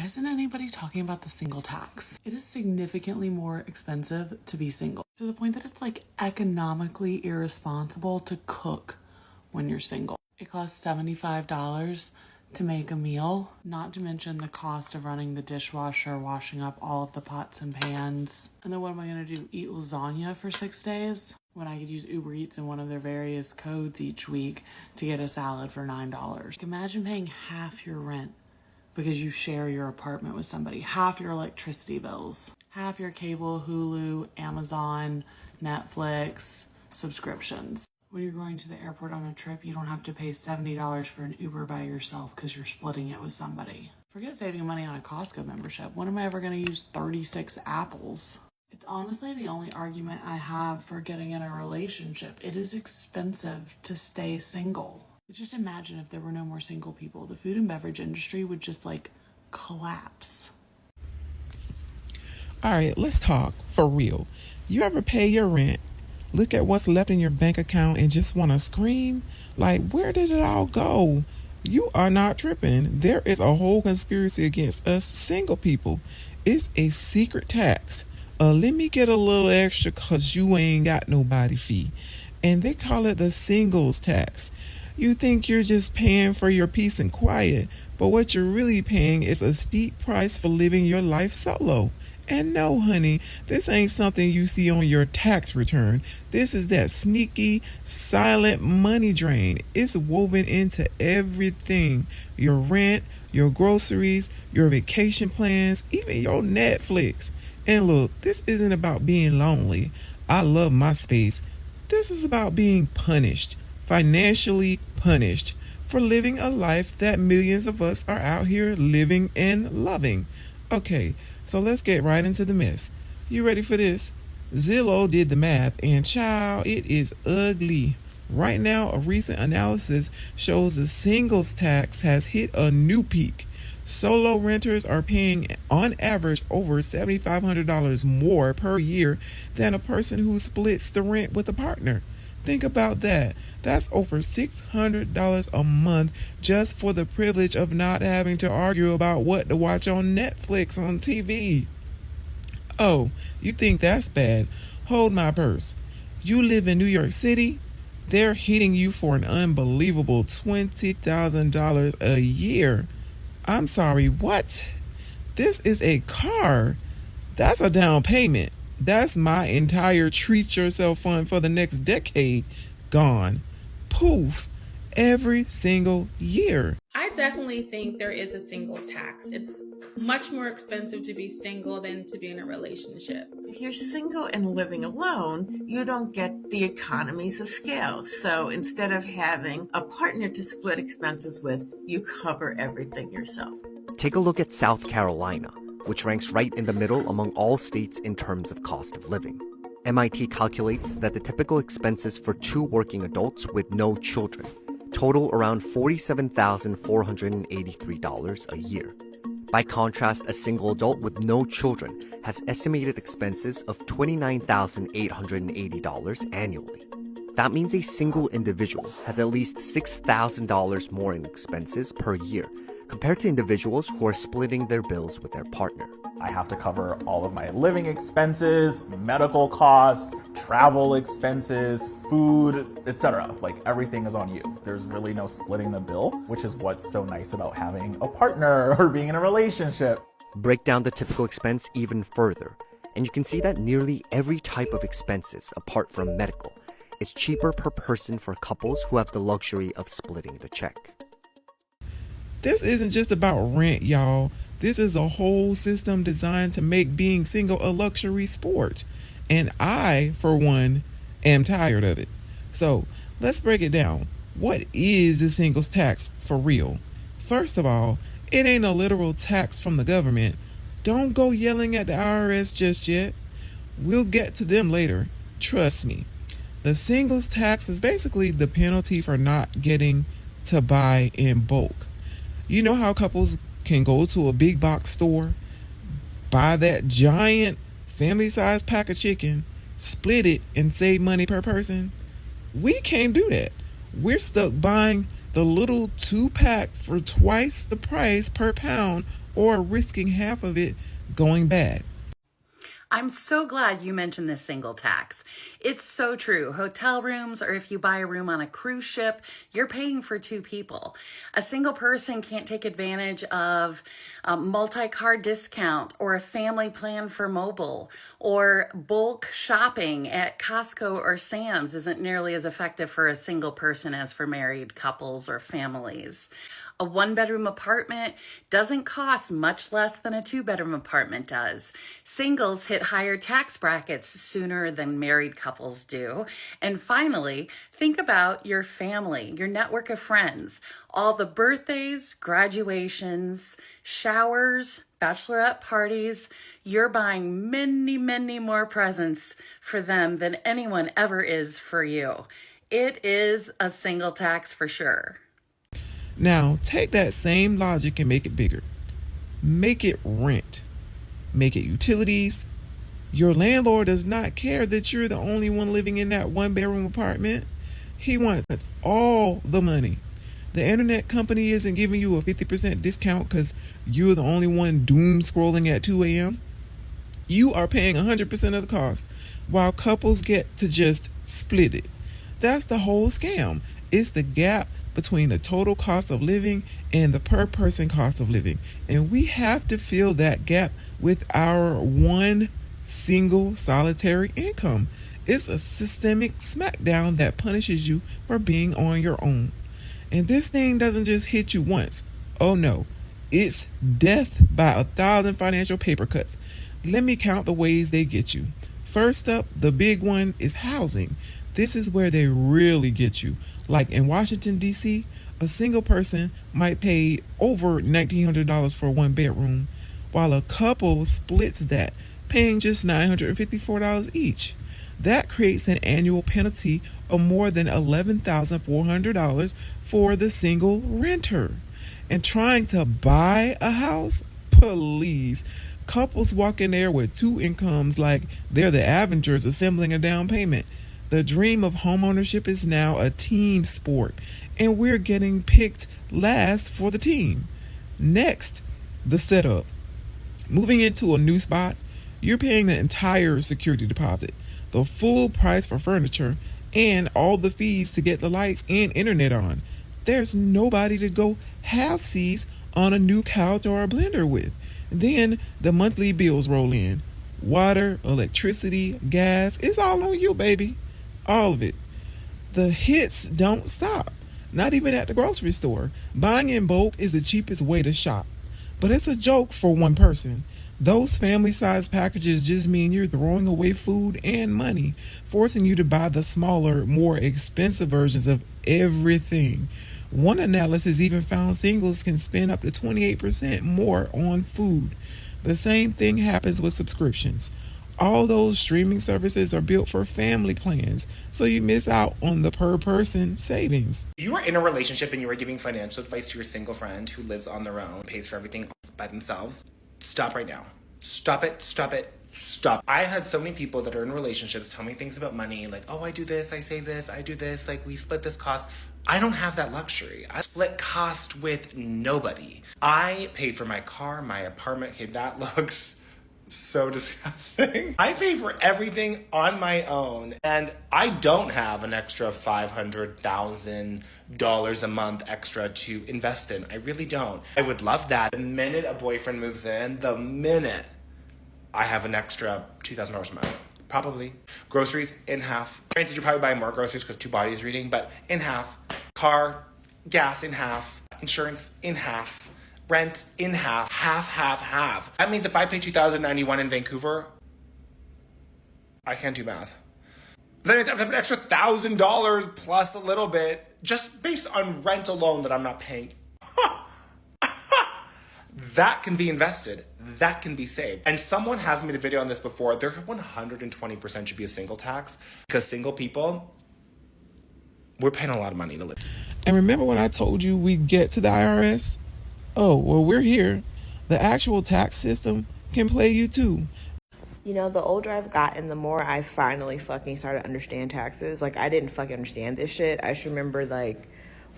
isn't anybody talking about the single tax? It is significantly more expensive to be single, to the point that it's like economically irresponsible to cook when you're single. It costs $75 to make a meal, not to mention the cost of running the dishwasher, washing up all of the pots and pans. And then what am I gonna do? Eat lasagna for 6 days? When I could use Uber Eats and one of their various codes each week to get a salad for $9. Imagine paying half your rent because you share your apartment with somebody, half your electricity bills, half your cable, Hulu, Amazon, Netflix subscriptions. When you're going to the airport on a trip, you don't have to pay $70 for an Uber by yourself because you're splitting it with somebody. Forget saving money on a Costco membership. When am I ever going to use 36 apples? It's honestly the only argument I have for getting in a relationship. It is expensive to stay single. Just imagine if there were no more single people. The food and beverage industry would just collapse. All right, let's talk for real. You ever pay your rent, look at what's left in your bank account and just want to scream? Like, where did it all go? You are not tripping. There is a whole conspiracy against us single people. It's a secret tax. Let me get a little extra because you ain't got nobody fee. And they call it the singles tax. You think you're just paying for your peace and quiet, but what you're really paying is a steep price for living your life solo. And no, honey, this ain't something you see on your tax return. This is that sneaky, silent money drain. It's woven into everything. Your rent, your groceries, your vacation plans, even your Netflix. And look, this isn't about being lonely. I love my space. This is about being punished, financially punished, for living a life that millions of us are out here living and loving. Okay, so let's get right into the mess. You ready for this? Zillow did the math, and child, it is ugly. Right now, a recent analysis shows the singles tax has hit a new peak. Solo renters are paying on average over $7,500 more per year than a person who splits the rent with a partner. Think about that. That's over $600 a month just for the privilege of not having to argue about what to watch on Netflix on TV. Oh, you think that's bad? Hold my purse. You live in New York City? They're hitting you for an unbelievable $20,000 a year. I'm sorry, what? This is a car. That's a down payment. That's my entire treat yourself fund for the next decade gone. Poof. Every single year. I definitely think there is a singles tax. It's much more expensive to be single than to be in a relationship. If you're single and living alone, you don't get the economies of scale. So instead of having a partner to split expenses with, you cover everything yourself. Take a look at South Carolina, which ranks right in the middle among all states in terms of cost of living. MIT calculates that the typical expenses for 2 working adults with no children total around $47,483 a year. By contrast, a single adult with no children has estimated expenses of $29,880 annually. That means a single individual has at least $6,000 more in expenses per year compared to individuals who are splitting their bills with their partner. I have to cover all of my living expenses, medical costs, travel expenses, food, etc. Like, everything is on you. There's really no splitting the bill, which is what's so nice about having a partner or being in a relationship. Break down the typical expense even further, and you can see that nearly every type of expenses, apart from medical, is cheaper per person for couples who have the luxury of splitting the check. This isn't just about rent, y'all. This is a whole system designed to make being single a luxury sport. And I, for one, am tired of it. So let's break it down. What is the singles tax for real? First of all, it ain't a literal tax from the government. Don't go yelling at the IRS just yet. We'll get to them later. Trust me. The singles tax is basically the penalty for not getting to buy in bulk. You know how couples can go to a big box store, buy that giant family-sized pack of chicken, split it, and save money per person? We can't do that. We're stuck buying the little 2-pack for twice the price per pound, or risking half of it going bad. I'm so glad you mentioned this single tax. It's so true. Hotel rooms, or if you buy a room on a cruise ship, you're paying for two people. A single person can't take advantage of a multi-card discount or a family plan for mobile, or bulk shopping at Costco or Sam's isn't nearly as effective for a single person as for married couples or families. A one-bedroom apartment doesn't cost much less than a two-bedroom apartment does. Singles hit higher tax brackets sooner than married couples do. And finally, think about your family, your network of friends. All the birthdays, graduations, showers, bachelorette parties, you're buying many, many more presents for them than anyone ever is for you. It is a single tax for sure. Now, take that same logic and make it bigger. Make it rent. Make it utilities. Your landlord does not care that you're the only one living in that one-bedroom apartment. He wants all the money. The internet company isn't giving you a 50% discount because you're the only one doom scrolling at 2 a.m. You are paying 100% of the cost, while couples get to just split it. That's the whole scam. It's the gap between the total cost of living and the per person cost of living. And we have to fill that gap with our one single solitary income. It's a systemic smackdown that punishes you for being on your own. And this thing doesn't just hit you once. Oh no, it's death by 1,000 financial paper cuts. Let me count the ways they get you. First up, the big one is housing. This is where they really get you. Like in Washington, D.C., a single person might pay over $1,900 for a one bedroom, while a couple splits that, paying just $954 each. That creates an annual penalty of more than $11,400 for the single renter. And trying to buy a house? Please. Couples walk in there with two incomes like they're the Avengers assembling a down payment. The dream of homeownership is now a team sport, and we're getting picked last for the team. Next, the setup. Moving into a new spot, you're paying the entire security deposit, the full price for furniture, and all the fees to get the lights and internet on. There's nobody to go half-seas on a new couch or a blender with. Then the monthly bills roll in. Water, electricity, gas, it's all on you, baby. All of it. The hits don't stop. Not even at the grocery store. Buying in bulk is the cheapest way to shop. But it's a joke for one person. Those family-sized packages just mean you're throwing away food and money, forcing you to buy the smaller, more expensive versions of everything. One analysis even found singles can spend up to 28% more on food. The same thing happens with subscriptions. All those streaming services are built for family plans, so you miss out on the per-person savings. If you are in a relationship and you are giving financial advice to your single friend who lives on their own, pays for everything by themselves, stop right now. Stop it, stop it, stop. I had so many people that are in relationships tell me things about money, like, oh, I do this, I save this, I do this, like, we split this cost. I don't have that luxury. I split cost with nobody. I paid for my car, my apartment. Okay, that looks so disgusting. I pay for everything on my own, and I don't have an extra $500,000 a month extra to invest in. I really don't. I would love that. The minute a boyfriend moves in, the minute I have an extra $2,000 a month. Probably. Groceries, in half. Granted, you're probably buying more groceries because two bodies reading, but in half. Car, gas, in half. Insurance, in half. Rent, in half. Half. That means if I pay $2,091 in Vancouver, I can't do math. But that means I have an extra $1,000 plus a little bit just based on rent alone that I'm not paying. That can be invested. That can be saved. And someone has made a video on this before. There 120% should be a single tax because single people, we're paying a lot of money to live. And remember when I told you we'd get to the IRS? Oh, well, we're here. The actual tax system can play you too. You know, the older I've gotten, the more I finally fucking started to understand taxes. Like, I didn't fucking understand this shit. I just remember, like,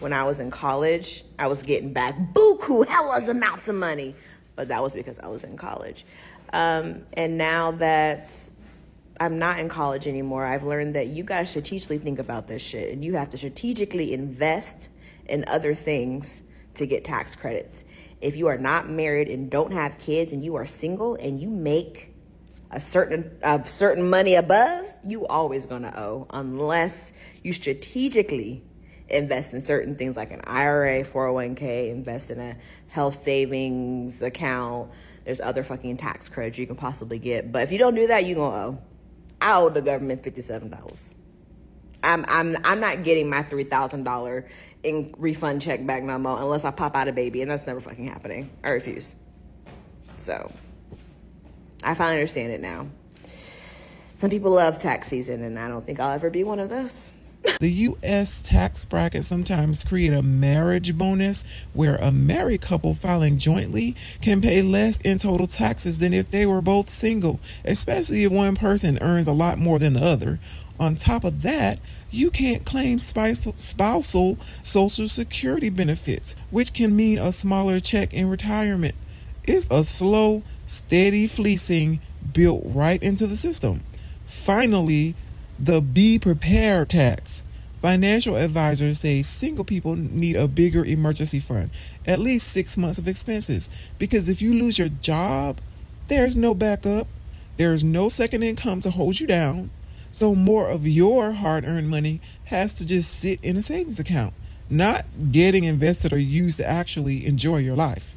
when I was in college, I was getting back buku hellas amounts of money. But that was because I was in college. And now that I'm not in college anymore, I've learned that you gotta strategically think about this shit. And you have to strategically invest in other things to get tax credits. If you are not married and don't have kids and you are single and you make a certain money above, you always gonna owe unless you strategically invest in certain things like an IRA, 401k, invest in a health savings account. There's other fucking tax credits you can possibly get. But if you don't do that, you gonna owe. I owe the government $57. I'm not getting my $3,000 in refund check back no more unless I pop out a baby, and that's never fucking happening. I refuse. So I finally understand it now. Some people love tax season, and I don't think I'll ever be one of those. The U.S. tax bracket sometimes create a marriage bonus where a married couple filing jointly can pay less in total taxes than if they were both single, especially if one person earns a lot more than the other. On top of that, you can't claim spousal Social Security benefits, which can mean a smaller check in retirement. It's a slow, steady fleecing built right into the system. Finally, the be prepared tax. Financial advisors say single people need a bigger emergency fund, at least 6 months of expenses, because if you lose your job, there's no backup, there's no second income to hold you down, so more of your hard-earned money has to just sit in a savings account, not getting invested or used to actually enjoy your life.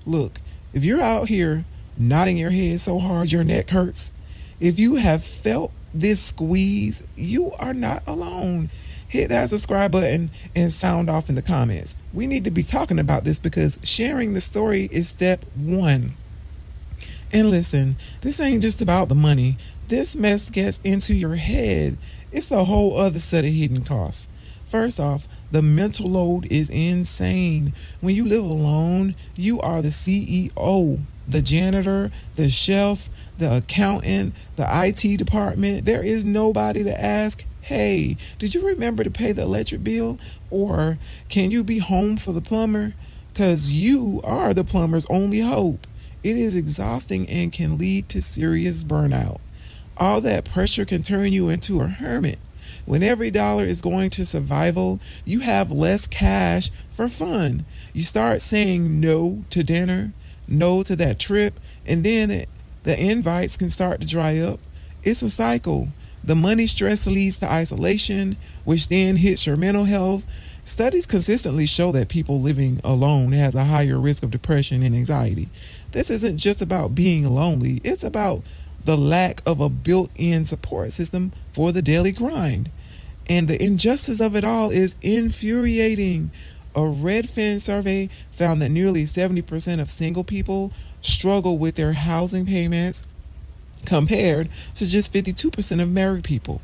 Look, if you're out here nodding your head so hard your neck hurts, if you have felt this squeeze, you are not alone. Hit that subscribe button and sound off in the comments. We need to be talking about this because sharing the story is step one. And listen, this ain't just about the money. This mess gets into your head. It's a whole other set of hidden costs. First off, the mental load is insane. When you live alone, you are the CEO, the janitor, the chef, the accountant, the IT department. There is nobody to ask, hey, did you remember to pay the electric bill? Or can you be home for the plumber? Because you are the plumber's only hope. It is exhausting and can lead to serious burnout. All that pressure can turn you into a hermit. When every dollar is going to survival, you have less cash for fun. You start saying no to dinner, no to that trip, and then the invites can start to dry up. It's a cycle. The money stress leads to isolation, which then hits your mental health. Studies consistently show that people living alone has a higher risk of depression and anxiety. This isn't just about being lonely. It's about the lack of a built-in support system for the daily grind. And the injustice of it all is infuriating. A Redfin survey found that nearly 70% of single people struggle with their housing payments compared to just 52% of married people.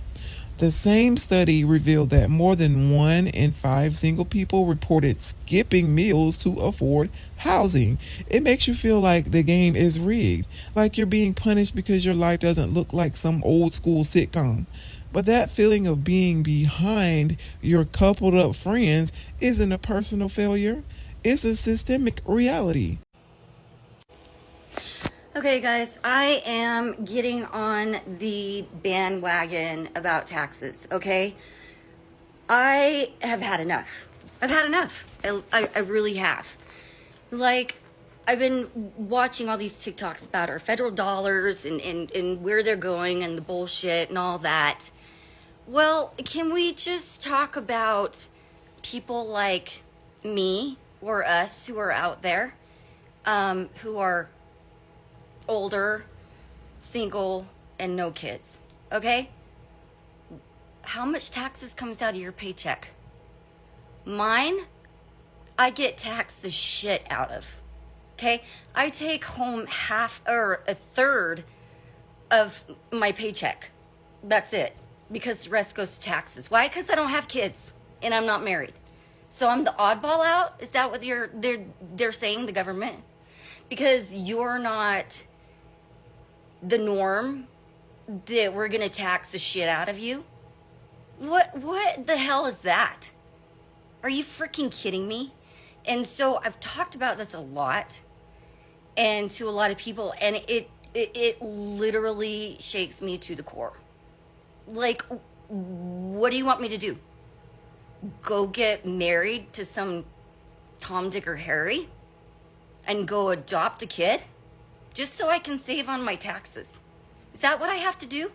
The same study revealed that more than 1 in 5 single people reported skipping meals to afford housing. It makes you feel like the game is rigged, like you're being punished because your life doesn't look like some old school sitcom. But that feeling of being behind your coupled up friends isn't a personal failure. It's a systemic reality. Okay, guys, I am getting on the bandwagon about taxes, okay? I have had enough. I've had enough. I really have. Like, I've been watching all these TikToks about our federal dollars and where they're going and the bullshit and all that. Well, can we just talk about people like me or us who are out there, who are older, single, and no kids, okay? How much taxes comes out of your paycheck? Mine, I get taxed the shit out of, okay? I take home half or a third of my paycheck. That's it, because the rest goes to taxes. Why? Because I don't have kids and I'm not married. So I'm the oddball out? Is that what they're saying, the government? Because you're not the norm, that we're gonna tax the shit out of you? What the hell is that? Are you freaking kidding me? And so I've talked about this a lot and to a lot of people, and it literally shakes me to the core. Like, what do you want me to do? Go get married to some Tom, Dick, or Harry and go adopt a kid just so I can save on my taxes? Is that what I have to do?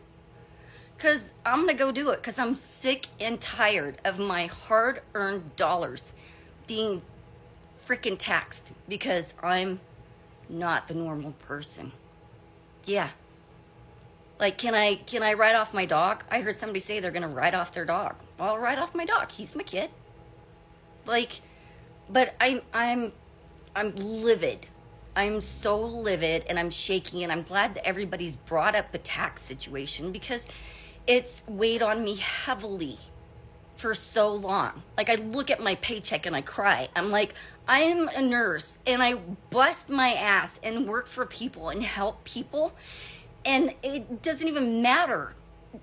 Because I'm going to go do it because I'm sick and tired of my hard-earned dollars being freaking taxed because I'm not the normal person. Yeah. Like, can I write off my dog? I heard somebody say they're going to write off their dog. Well, I'll write off my dog. He's my kid. Like, but I'm livid. I'm so livid and I'm shaking, and I'm glad that everybody's brought up the tax situation because it's weighed on me heavily for so long. Like, I look at my paycheck and I cry. I'm like, I am a nurse and I bust my ass and work for people and help people. And it doesn't even matter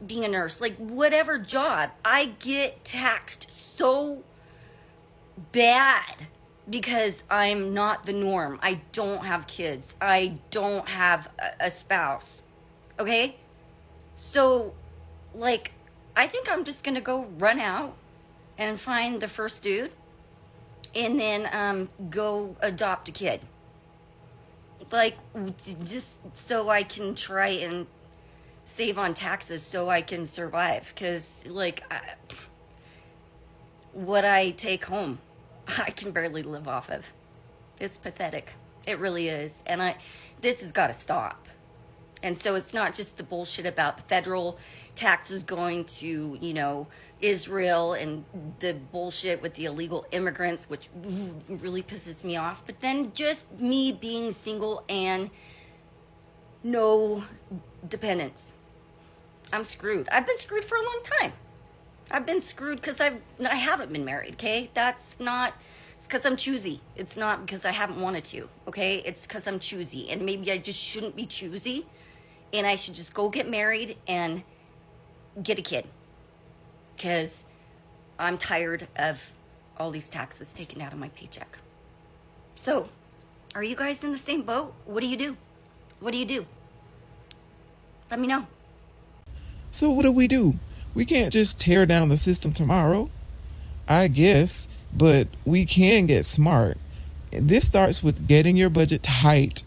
being a nurse, like whatever job, I get taxed so bad because I'm not the norm. I don't have kids. I don't have a spouse. Okay? So, like, I think I'm just gonna go run out and find the first dude and then go adopt a kid. Like, just so I can try and save on taxes so I can survive. Because, like, what I take home, I can barely live off of. It's pathetic. It really is. And this has got to stop. And so it's not just the bullshit about the federal taxes going to, you know, Israel and the bullshit with the illegal immigrants, which really pisses me off. But then just me being single and no dependents. I'm screwed. I've been screwed for a long time. I've been screwed because I haven't been married, okay? It's because I'm choosy. It's not because I haven't wanted to, okay? It's because I'm choosy. And maybe I just shouldn't be choosy. And I should just go get married and get a kid. Because I'm tired of all these taxes taken out of my paycheck. So, are you guys in the same boat? What do you do? What do you do? Let me know. So what do? We can't just tear down the system tomorrow, I guess, but we can get smart. This starts with getting your budget tight.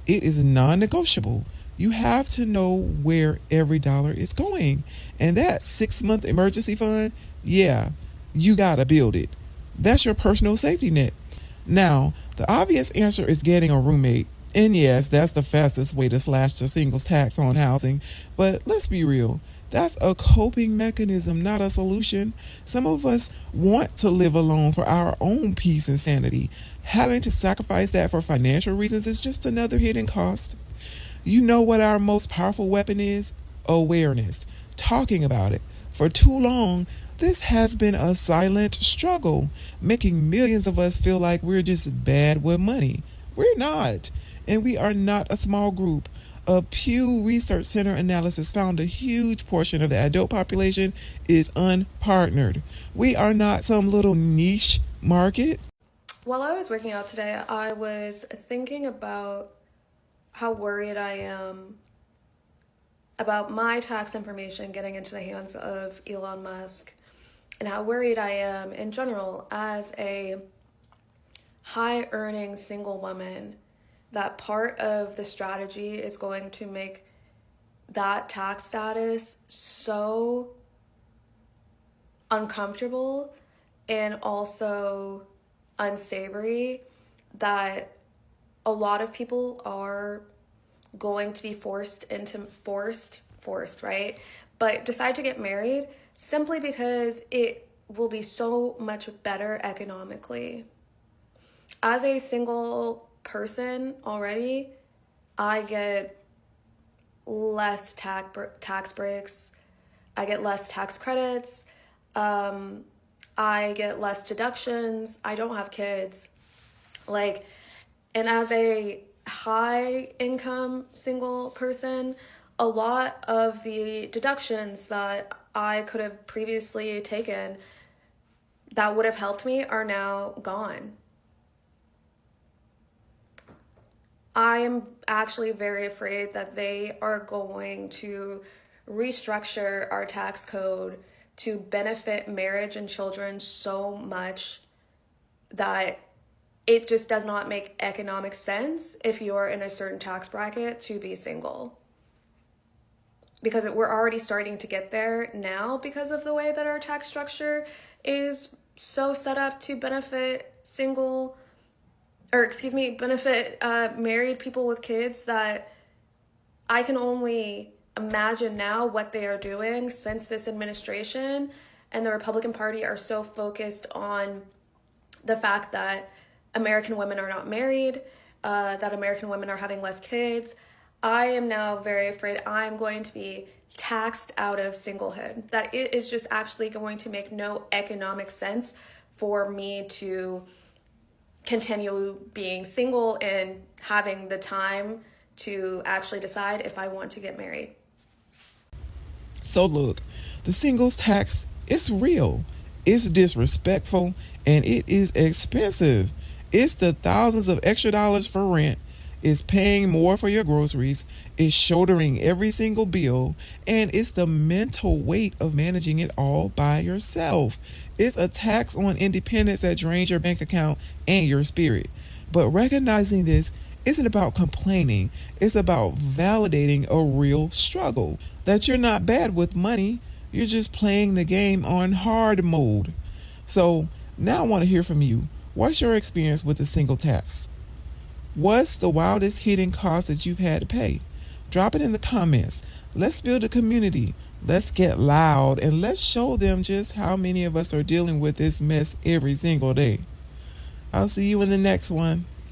It is non-negotiable. You have to know where every dollar is going. And that 6-month emergency fund, yeah, you gotta build it. That's your personal safety net. Now, the obvious answer is getting a roommate. And yes, that's the fastest way to slash the singles tax on housing. But let's be real. That's a coping mechanism, not a solution. Some of us want to live alone for our own peace and sanity. Having to sacrifice that for financial reasons is just another hidden cost. You know what our most powerful weapon is? Awareness. Talking about it. For too long, this has been a silent struggle, making millions of us feel like we're just bad with money. We're not. And we are not a small group. A Pew Research Center analysis found a huge portion of the adult population is unpartnered. We are not some little niche market. While I was working out today, I was thinking about how worried I am about my tax information getting into the hands of Elon Musk, and how worried I am in general as a high-earning single woman that part of the strategy is going to make that tax status so uncomfortable and also unsavory that a lot of people are going to be forced, right? But decide to get married simply because it will be so much better economically. As a single person already, I get less tax breaks, I get less tax credits, I get less deductions, I don't have kids. And as a high income single person, a lot of the deductions that I could have previously taken that would have helped me are now gone. I am actually very afraid that they are going to restructure our tax code to benefit marriage and children so much that it just does not make economic sense if you're in a certain tax bracket to be single. Because we're already starting to get there now because of the way that our tax structure is so set up to benefit married people with kids, that I can only imagine now what they are doing since this administration and the Republican Party are so focused on the fact that American women are not married, that American women are having less kids. I am now very afraid I'm going to be taxed out of singlehood, that it is just actually going to make no economic sense for me to continue being single and having the time to actually decide if I want to get married. So look, the singles tax is real, it's disrespectful, and it is expensive. It's the thousands of extra dollars for rent, it's paying more for your groceries, it's shouldering every single bill, and it's the mental weight of managing it all by yourself. It's a tax on independence that drains your bank account and your spirit. But recognizing this isn't about complaining. It's about validating a real struggle. That you're not bad with money. You're just playing the game on hard mode. So now I want to hear from you. What's your experience with the single tax? What's the wildest hidden cost that you've had to pay? Drop it in the comments. Let's build a community. Let's get loud and let's show them just how many of us are dealing with this mess every single day. I'll see you in the next one.